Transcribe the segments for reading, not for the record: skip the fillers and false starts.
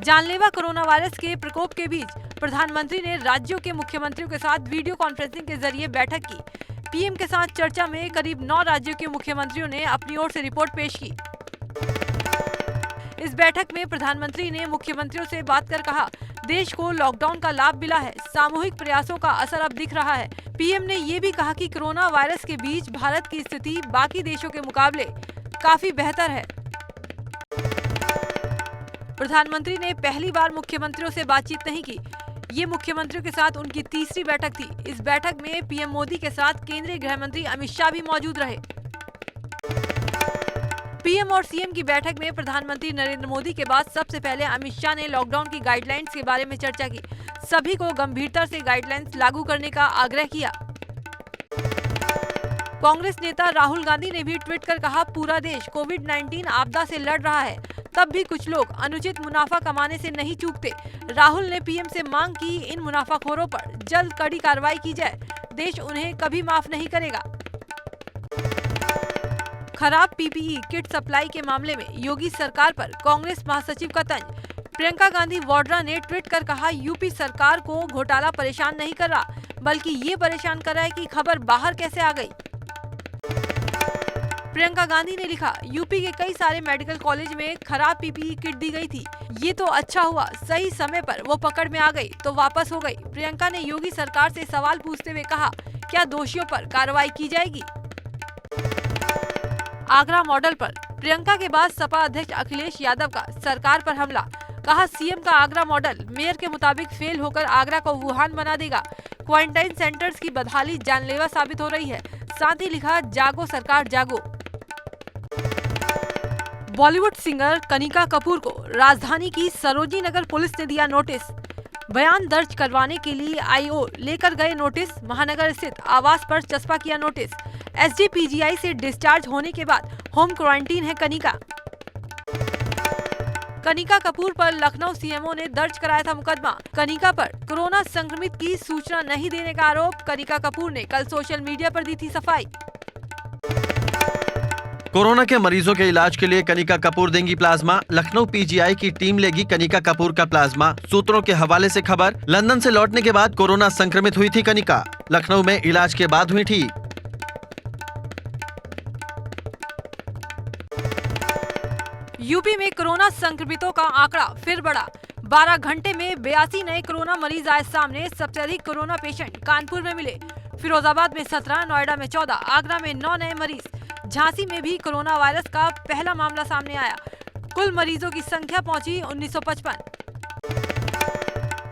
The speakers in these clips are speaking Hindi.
जानलेवा कोरोना वायरस के प्रकोप के बीच प्रधानमंत्री ने राज्यों के मुख्यमंत्रियों के साथ वीडियो कॉन्फ्रेंसिंग के जरिए बैठक की। पीएम के साथ चर्चा में करीब 9 राज्यों के मुख्यमंत्रियों ने अपनी ओर से रिपोर्ट पेश की। इस बैठक में प्रधानमंत्री ने मुख्यमंत्रियों से बात कर कहा, देश को लॉकडाउन का लाभ मिला है, सामूहिक प्रयासों का असर अब दिख रहा है। पीएम ने ये भी कहा कि कोरोना वायरस के बीच भारत की स्थिति बाकी देशों के मुकाबले काफी बेहतर है। प्रधानमंत्री ने पहली बार मुख्यमंत्रियों से बातचीत नहीं की। ये मुख्यमंत्रियों के साथ उनकी तीसरी बैठक थी। इस बैठक में पीएम मोदी के साथ केंद्रीय गृह मंत्री अमित शाह भी मौजूद रहे। पीएम और सीएम की बैठक में प्रधानमंत्री नरेंद्र मोदी के बाद सबसे पहले अमित शाह ने लॉकडाउन की गाइडलाइंस के बारे में चर्चा की। सभी को गंभीरता से गाइडलाइंस लागू करने का आग्रह किया। कांग्रेस नेता राहुल गांधी ने भी ट्वीट कर कहा, पूरा देश कोविड-19 आपदा से लड़ रहा है, तब भी कुछ लोग अनुचित मुनाफा कमाने से नहीं चूकते। राहुल ने पीएम से मांग की, इन मुनाफाखोरों पर जल्द कड़ी कार्रवाई की जाए, देश उन्हें कभी माफ नहीं करेगा। खराब पीपीई किट सप्लाई के मामले में योगी सरकार पर कांग्रेस महासचिव का तंज। प्रियंका गांधी वाड्रा ने ट्वीट कर कहा, यूपी सरकार को घोटाला परेशान नहीं कर रहा, बल्कि ये परेशान कर रहा है कि खबर बाहर कैसे आ गई। प्रियंका गांधी ने लिखा, यूपी के कई सारे मेडिकल कॉलेज में खराब पीपीई किट दी गई थी। ये तो अच्छा हुआ, सही समय पर वो पकड़ में आ गई तो वापस हो गई। प्रियंका ने योगी सरकार से सवाल पूछते हुए कहा, क्या दोषियों पर कार्रवाई की जाएगी? आगरा मॉडल पर प्रियंका के बाद सपा अध्यक्ष अखिलेश यादव का सरकार पर हमला। कहा, सीएम का आगरा मॉडल मेयर के मुताबिक फेल होकर आगरा को वुहान बना देगा। क्वारंटाइन सेंटर्स की बदहाली जानलेवा साबित हो रही है। साथ ही लिखा, जागो सरकार जागो। बॉलीवुड सिंगर कनिका कपूर को राजधानी की सरोजिनी नगर पुलिस ने दिया नोटिस। बयान दर्ज करवाने के लिए आईओ लेकर गए नोटिस। महानगर स्थित आवास पर चस्पा किया नोटिस। एसजीपीजीआई से डिस्चार्ज होने के बाद होम क्वारंटीन है कनिका। कनिका कपूर पर लखनऊ सीएमओ ने दर्ज कराया था मुकदमा। कनिका पर कोरोना संक्रमित की सूचना नहीं देने का आरोप। कनिका कपूर ने कल सोशल मीडिया पर दी थी सफाई। कोरोना के मरीजों के इलाज के लिए कनिका कपूर देंगी प्लाज्मा। लखनऊ पीजीआई की टीम लेगी कनिका कपूर का प्लाज्मा। सूत्रों के हवाले से खबर, लंदन से लौटने के बाद कोरोना संक्रमित हुई थी कनिका। लखनऊ में इलाज के बाद हुई ठीक। यूपी में कोरोना संक्रमितों का आंकड़ा फिर बढ़ा। 12 घंटे में 82 नए कोरोना मरीज आए सामने। सबसे अधिक कोरोना पेशेंट कानपुर में मिले। फिरोजाबाद में 17, नोएडा में 14, आगरा में 9 नए मरीज। झांसी में भी कोरोना वायरस का पहला मामला सामने आया। कुल मरीजों की संख्या पहुंची 1955।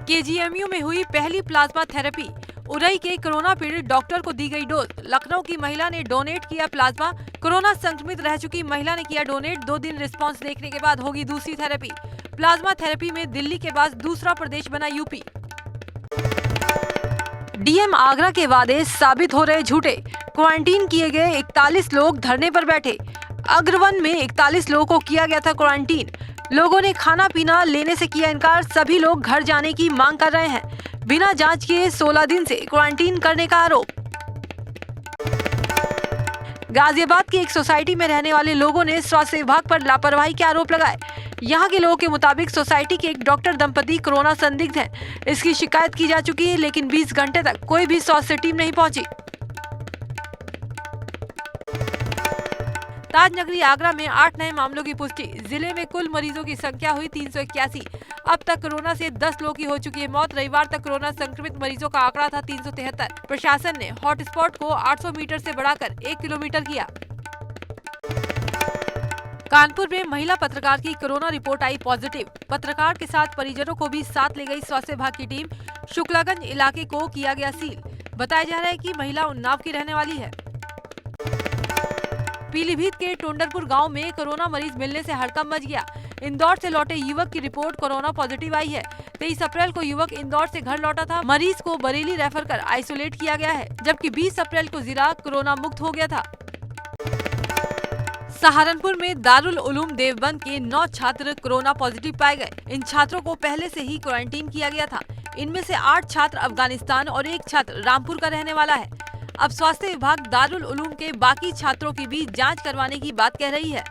केजीएमयू में हुई पहली प्लाज्मा थेरेपी। उरई के कोरोना पीड़ित डॉक्टर को दी गई डोज। लखनऊ की महिला ने डोनेट किया प्लाज्मा। कोरोना संक्रमित रह चुकी महिला ने किया डोनेट। 2 दिन रिस्पांस देखने के बाद होगी दूसरी थेरेपी। प्लाज्मा थेरेपी में दिल्ली के बाद दूसरा प्रदेश बना यूपी। डीएम आगरा के वादे साबित हो रहे झूठे। क्वारंटीन किए गए 41 लोग धरने पर बैठे। अग्रवन में 41 लोगों को किया गया था क्वारंटीन। लोगों ने खाना पीना लेने से किया इनकार। सभी लोग घर जाने की मांग कर रहे हैं। बिना जांच किए 16 दिन से क्वारंटीन करने का आरोप। गाजियाबाद की एक सोसाइटी में रहने वाले लोगों ने स्वास्थ्य विभाग पर लापरवाही के आरोप लगाए। यहाँ के लोगों के मुताबिक सोसाइटी के एक डॉक्टर दंपति कोरोना संदिग्ध हैं। इसकी शिकायत की जा चुकी है, लेकिन 20 घंटे तक कोई भी स्वास्थ्य टीम नहीं पहुंची। ताजनगरी आगरा में 8 नए मामलों की पुष्टि। जिले में कुल मरीजों की संख्या हुई 381। अब तक कोरोना से 10 लोगों की हो चुकी है मौत। रविवार तक कोरोना संक्रमित मरीजों का आंकड़ा था 373। प्रशासन ने हॉटस्पॉट को 800 मीटर से बढ़ाकर 1 किलोमीटर किया। कानपुर में महिला पत्रकार की कोरोना रिपोर्ट आई पॉजिटिव। पत्रकार के साथ परिजनों को भी साथ ले गई स्वास्थ्य विभाग की टीम। शुक्लागंज इलाके को किया गया सील। बताया जा रहा है कि महिला उन्नाव की रहने वाली है। पीलीभीत के टोंडरपुर गांव में कोरोना मरीज मिलने से हड़कंप मच गया। इंदौर से लौटे युवक की रिपोर्ट कोरोना पॉजिटिव आई है। 23 अप्रैल को युवक इंदौर से घर लौटा था। मरीज को बरेली रेफर कर आइसोलेट किया गया है, जबकि 20 अप्रैल को जिला कोरोना मुक्त हो गया था। सहारनपुर में दारुल उलूम देवबंद के 9 छात्र कोरोना पॉजिटिव पाए गए। इन छात्रों को पहले से ही क्वारंटीन किया गया था। इनमें से 8 छात्र अफगानिस्तान और 1 छात्र रामपुर का रहने वाला है। अब स्वास्थ्य विभाग दारुल उलूम के बाकी छात्रों की भी जांच करवाने की बात कह रही है।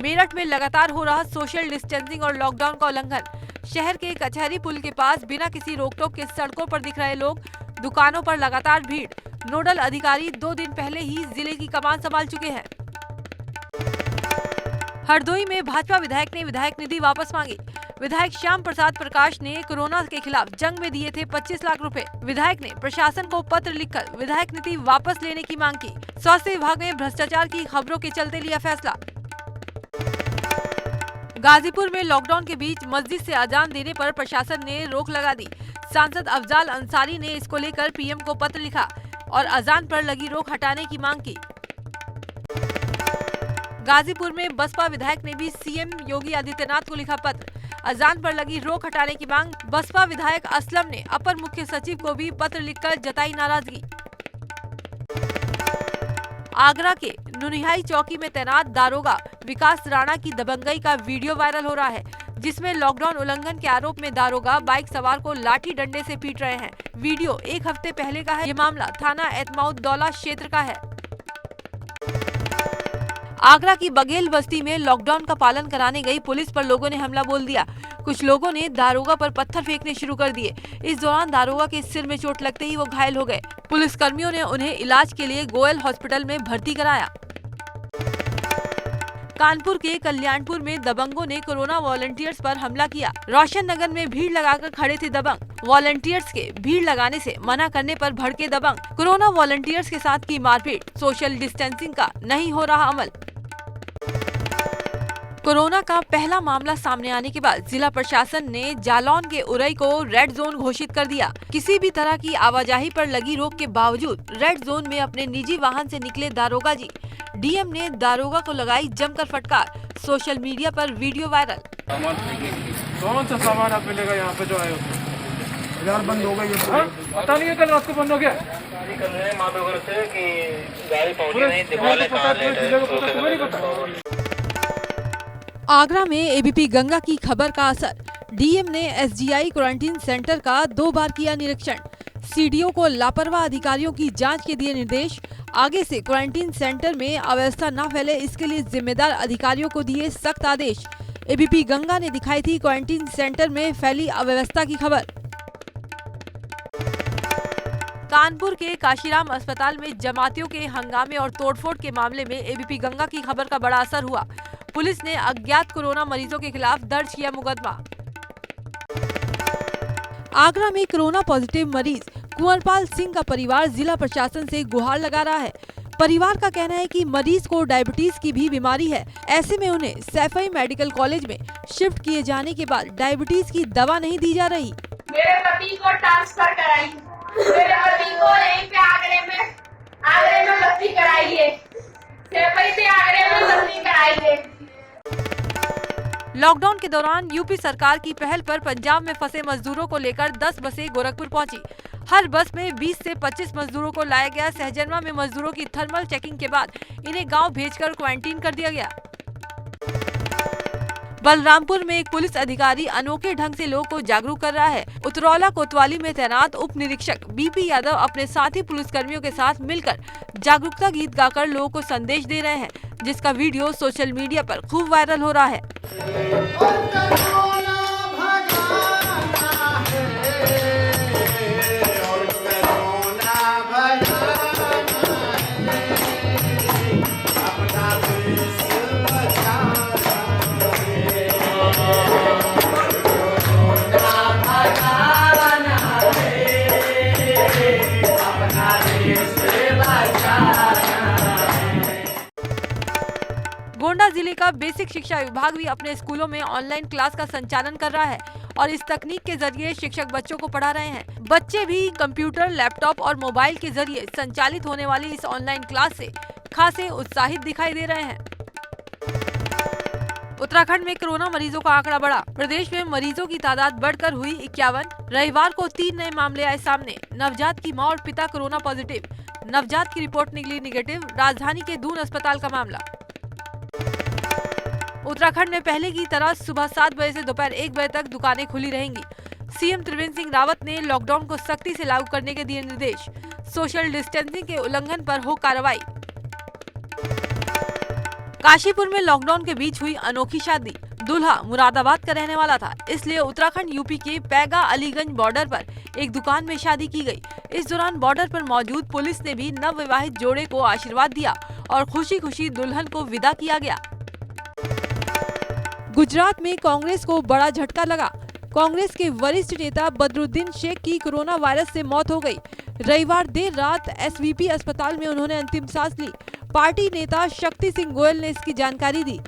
मेरठ में लगातार हो रहा सोशल डिस्टेंसिंग और लॉकडाउन का उल्लंघन। शहर के कचहरी पुल के पास बिना किसी रोक-टोक के सड़कों पर दिख रहे लोग, दुकानों पर लगातार भीड़। नोडल अधिकारी 2 दिन पहले ही जिले की कमान संभाल चुके हैं। हरदोई में भाजपा विधायक ने विधायक निधि वापस मांगी। विधायक श्याम प्रसाद प्रकाश ने कोरोना के खिलाफ जंग में दिए थे 25 लाख रुपए। विधायक ने प्रशासन को पत्र लिखकर विधायक निधि वापस लेने की मांग की। स्वास्थ्य विभाग में भ्रष्टाचार की खबरों के चलते लिया फैसला। गाजीपुर में लॉकडाउन के बीच मस्जिद से अजान देने पर प्रशासन ने रोक लगा दी। सांसद अफजाल अंसारी ने इसको लेकर पीएम को पत्र लिखा और अजान पर लगी रोक हटाने की मांग की। गाजीपुर में बसपा विधायक ने भी सीएम योगी आदित्यनाथ को लिखा पत्र। अजान पर लगी रोक हटाने की मांग। बसपा विधायक असलम ने अपर मुख्य सचिव को भी पत्र लिखकर जताई नाराजगी। आगरा के नुनिहाई चौकी में तैनात दारोगा विकास राणा की दबंगई का वीडियो वायरल हो रहा है, जिसमें लॉकडाउन उल्लंघन के आरोप में दारोगा बाइक सवार को लाठी डंडे से पीट रहे हैं। वीडियो 1 हफ्ते पहले का है। ये मामला थाना एतमाउद्दौला क्षेत्र का है। आगरा की बघेल बस्ती में लॉकडाउन का पालन कराने गई पुलिस पर लोगों ने हमला बोल दिया। कुछ लोगों ने दारोगा पर पत्थर फेंकने शुरू कर दिए। इस दौरान दारोगा के सिर में चोट लगते ही वो घायल हो गए। पुलिस कर्मियों ने उन्हें इलाज के लिए गोयल हॉस्पिटल में भर्ती कराया। कानपुर के कल्याणपुर में दबंगों ने कोरोना वॉलंटियर्स पर हमला किया। रोशन नगर में भीड़ लगाकर खड़े थे दबंग। वॉलंटियर्स के भीड़ लगाने से मना करने पर भड़के दबंग। कोरोना वॉलंटियर्स के साथ की मारपीट। सोशल डिस्टेंसिंग का नहीं हो रहा अमल। कोरोना का पहला मामला सामने आने के बाद जिला प्रशासन ने जालौन के उरई को रेड जोन घोषित कर दिया। किसी भी तरह की आवाजाही पर लगी रोक के बावजूद रेड जोन में अपने निजी वाहन से निकले दारोगा जी। डीएम ने दारोगा को लगाई जमकर फटकार। सोशल मीडिया पर वीडियो वायरल। कौन सा सामान आप मिलेगा यहाँ पे जो आए हो? यार बंद हो गई है। पता नहीं है कल रात को बंद हो गया। आगरा में एबीपी गंगा की खबर का असर। डीएम ने एसजीआई क्वारंटीन सेंटर का 2 बार किया निरीक्षण। सीडीओ को लापरवाह अधिकारियों की जांच के दिए निर्देश। आगे से क्वारंटीन सेंटर में अव्यवस्था न फैले, इसके लिए जिम्मेदार अधिकारियों को दिए सख्त आदेश। एबीपी गंगा ने दिखाई थी क्वारंटीन सेंटर में फैली अव्यवस्था की खबर। कानपुर के काशीराम अस्पताल में जमातियों के हंगामे और तोड़फोड़ के मामले में एबीपी गंगा की खबर का बड़ा असर हुआ। पुलिस ने अज्ञात कोरोना मरीजों के खिलाफ दर्ज किया मुकदमा। आगरा में कोरोना पॉजिटिव मरीज कुंवरपाल सिंह का परिवार जिला प्रशासन से गुहार लगा रहा है। परिवार का कहना है कि मरीज को डायबिटीज की भी बीमारी है। ऐसे में उन्हें सैफई मेडिकल कॉलेज में शिफ्ट किए जाने के बाद डायबिटीज की दवा नहीं दी जा रही। मेरे पति को ट्रांसफर कराई। मेरे पति को यहीं पे आगरे में भर्ती कराई है। सैफई से आगरे में भर्ती कराई है। लॉकडाउन के दौरान यूपी सरकार की पहल पर पंजाब में फंसे मजदूरों को लेकर 10 बसें गोरखपुर पहुंची। हर बस में 20 से 25 मजदूरों को लाया गया। सहजनवा में मजदूरों की थर्मल चेकिंग के बाद इन्हें गांव भेजकर क्वारंटीन कर दिया गया। बलरामपुर में एक पुलिस अधिकारी अनोखे ढंग से लोगों को जागरूक कर रहा है। उतरौला कोतवाली में तैनात उप निरीक्षक बीपी यादव अपने साथी पुलिसकर्मियों के साथ मिलकर जागरूकता गीत गाकर लोगों को संदेश दे रहे हैं, जिसका वीडियो सोशल मीडिया पर खूब वायरल हो रहा है। गोंडा जिले का बेसिक शिक्षा विभाग भी अपने स्कूलों में ऑनलाइन क्लास का संचालन कर रहा है और इस तकनीक के जरिए शिक्षक बच्चों को पढ़ा रहे हैं। बच्चे भी कंप्यूटर, लैपटॉप और मोबाइल के जरिए संचालित होने वाली इस ऑनलाइन क्लास से खासे उत्साहित दिखाई दे रहे हैं। उत्तराखंड में कोरोना मरीजों का आंकड़ा बढ़ा। प्रदेश में मरीजों की तादाद बढ़कर हुई 51। रविवार को 3 नए मामले आए सामने। नवजात की मां और पिता कोरोना पॉजिटिव। नवजात की रिपोर्ट निकली निगेटिव। राजधानी के दून अस्पताल का मामला। उत्तराखंड में पहले की तरह सुबह 7 बजे से दोपहर 1 बजे तक दुकानें खुली रहेंगी। सीएम त्रिवेंद्र सिंह रावत ने लॉकडाउन को सख्ती से लागू करने के दिए निर्देश। सोशल डिस्टेंसिंग के उल्लंघन पर हो कार्रवाई। काशीपुर में लॉकडाउन के बीच हुई अनोखी शादी। दूल्हा मुरादाबाद का रहने वाला था, इसलिए उत्तराखंड यूपी के पैगा अलीगंज बॉर्डर पर एक दुकान में शादी की गई। इस दौरान बॉर्डर पर मौजूद पुलिस ने भी नवविवाहित जोड़े को आशीर्वाद दिया और खुशी खुशी दुल्हन को विदा किया गया। गुजरात में कांग्रेस को बड़ा झटका लगा। कांग्रेस के वरिष्ठ नेता बदरुद्दीन शेख की कोरोना वायरस से मौत हो गई। रविवार देर रात एसवीपी अस्पताल में उन्होंने अंतिम सांस ली। पार्टी नेता शक्ति सिंह गोयल ने इसकी जानकारी दी।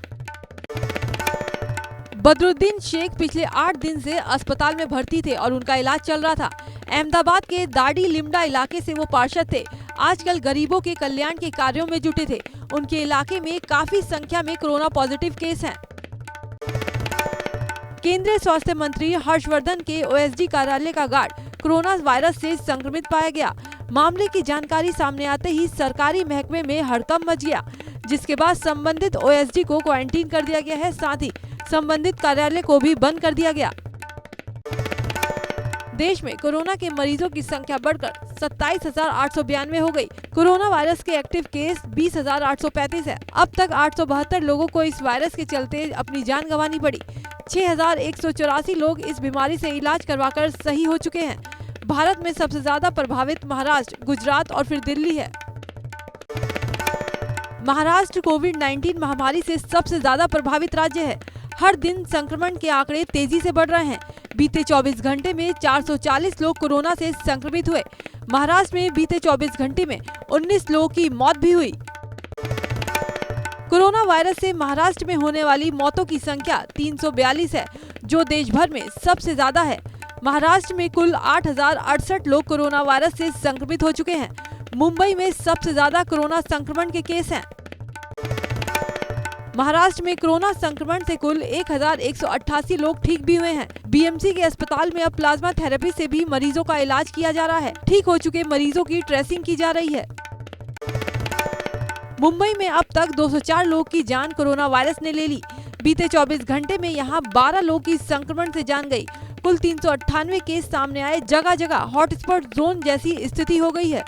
बदरुद्दीन शेख पिछले 8 दिन से अस्पताल में भर्ती थे और उनका इलाज चल रहा था। अहमदाबाद के दाड़ी लिमडा इलाके से वो पार्षद थे। आजकल गरीबों के कल्याण के कार्यों में जुटे थे। उनके इलाके में काफी संख्या में कोरोना पॉजिटिव केस हैं। केंद्रीय स्वास्थ्य मंत्री हर्षवर्धन के ओएसडी कार्यालय का गार्ड कोरोना वायरस से संक्रमित पाया गया। मामले की जानकारी सामने आते ही सरकारी महकमे में हड़कंप मच गया, जिसके बाद संबंधित ओएसडी को क्वारंटीन कर दिया गया है। साथ ही संबंधित कार्यालय को भी बंद कर दिया गया। देश में कोरोना के मरीजों की संख्या बढ़कर 27,892 हो गई। कोरोना वायरस के एक्टिव केस 20,835 है। अब तक 872 लोगों को इस वायरस के चलते अपनी जान गंवानी पड़ी। 6,184 लोग इस बीमारी से इलाज करवाकर सही हो चुके हैं। भारत में सबसे ज्यादा प्रभावित महाराष्ट्र, गुजरात और फिर दिल्ली है। महाराष्ट्र कोविड-19 महामारी से सबसे ज्यादा प्रभावित राज्य है। हर दिन संक्रमण के आंकड़े तेजी से बढ़ रहे हैं। बीते 24 घंटे में 440 लोग कोरोना से संक्रमित हुए। महाराष्ट्र में बीते 24 घंटे में 19 लोगों की मौत भी हुई। कोरोना वायरस से महाराष्ट्र में होने वाली मौतों की संख्या 342 है, जो देश भर में सबसे ज्यादा है। महाराष्ट्र में कुल 8,068 लोग कोरोना वायरस से संक्रमित हो चुके हैं। मुंबई में सबसे ज्यादा कोरोना संक्रमण के केस हैं। महाराष्ट्र में कोरोना संक्रमण से कुल 1,188 लोग ठीक भी हुए हैं। बीएमसी के अस्पताल में अब प्लाज्मा थेरेपी से भी मरीजों का इलाज किया जा रहा है। ठीक हो चुके मरीजों की ट्रेसिंग की जा रही है। मुंबई में अब तक 204 लोग की जान कोरोना वायरस ने ले ली। बीते 24 घंटे में यहां 12 लोग की संक्रमण से जान गई। कुल 398 केस सामने आए। जगह जगह हॉटस्पॉट जोन जैसी स्थिति हो गई है।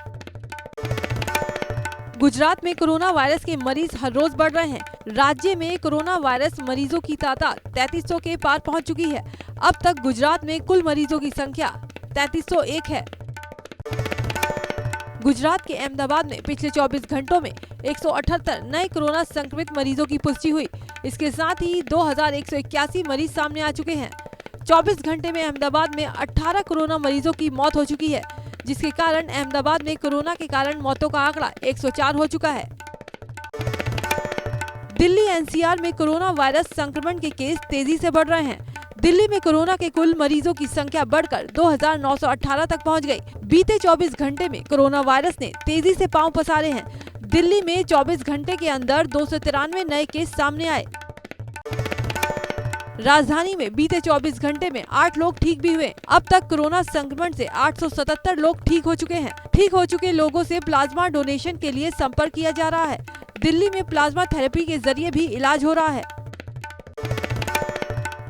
गुजरात में कोरोना वायरस के मरीज हर रोज बढ़ रहे हैं। राज्य में कोरोना वायरस मरीजों की तादाद 3300 के पार पहुंच चुकी है। अब तक गुजरात में कुल मरीजों की संख्या 3301 है। गुजरात के अहमदाबाद में पिछले 24 घंटों में 178 नए कोरोना संक्रमित मरीजों की पुष्टि हुई। इसके साथ ही 2181 मरीज सामने आ चुके हैं। 24 घंटे में अहमदाबाद में 18 कोरोना मरीजों की मौत हो चुकी है, जिसके कारण अहमदाबाद में कोरोना के कारण मौतों का आंकड़ा 104 हो चुका है। दिल्ली एनसीआर में कोरोना वायरस संक्रमण के केस तेजी से बढ़ रहे हैं। दिल्ली में कोरोना के कुल मरीजों की संख्या बढ़कर 2,918 तक पहुंच गई। बीते 24 घंटे में कोरोना वायरस ने तेजी से पांव पसारे हैं। दिल्ली में 24 घंटे के अंदर 293 नए केस सामने आए। राजधानी में बीते 24 घंटे में 8 लोग ठीक भी हुए। अब तक कोरोना संक्रमण से 877 लोग ठीक हो चुके हैं। ठीक हो चुके लोगों से प्लाज्मा डोनेशन के लिए संपर्क किया जा रहा है। दिल्ली में प्लाज्मा थेरेपी के जरिए भी इलाज हो रहा है।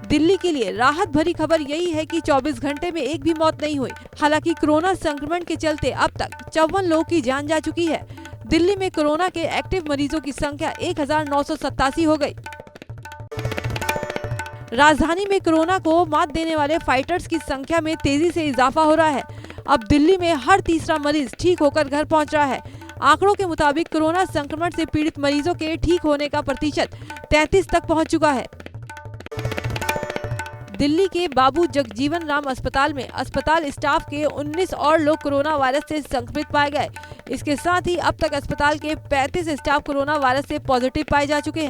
दिल्ली के लिए राहत भरी खबर यही है कि 24 घंटे में एक भी मौत नहीं हुई। हालांकि कोरोना संक्रमण के चलते अब तक 54 लोगों की जान जा चुकी है। दिल्ली में कोरोना के एक्टिव मरीजों की संख्या 1,987 हो गई। राजधानी में कोरोना को मात देने वाले फाइटर्स की संख्या में तेजी से इजाफा हो रहा है। अब दिल्ली में हर तीसरा मरीज ठीक होकर घर पहुंच रहा है। आंकड़ों के मुताबिक कोरोना संक्रमण से पीड़ित मरीजों के ठीक होने का प्रतिशत 33 तक पहुंच चुका है। दिल्ली के बाबू जगजीवन राम अस्पताल में अस्पताल स्टाफ के 19 और लोग कोरोना वायरस से संक्रमित पाए गए। इसके साथ ही अब तक अस्पताल के 35 स्टाफ कोरोना वायरस से पॉजिटिव पाए जा चुके हैं।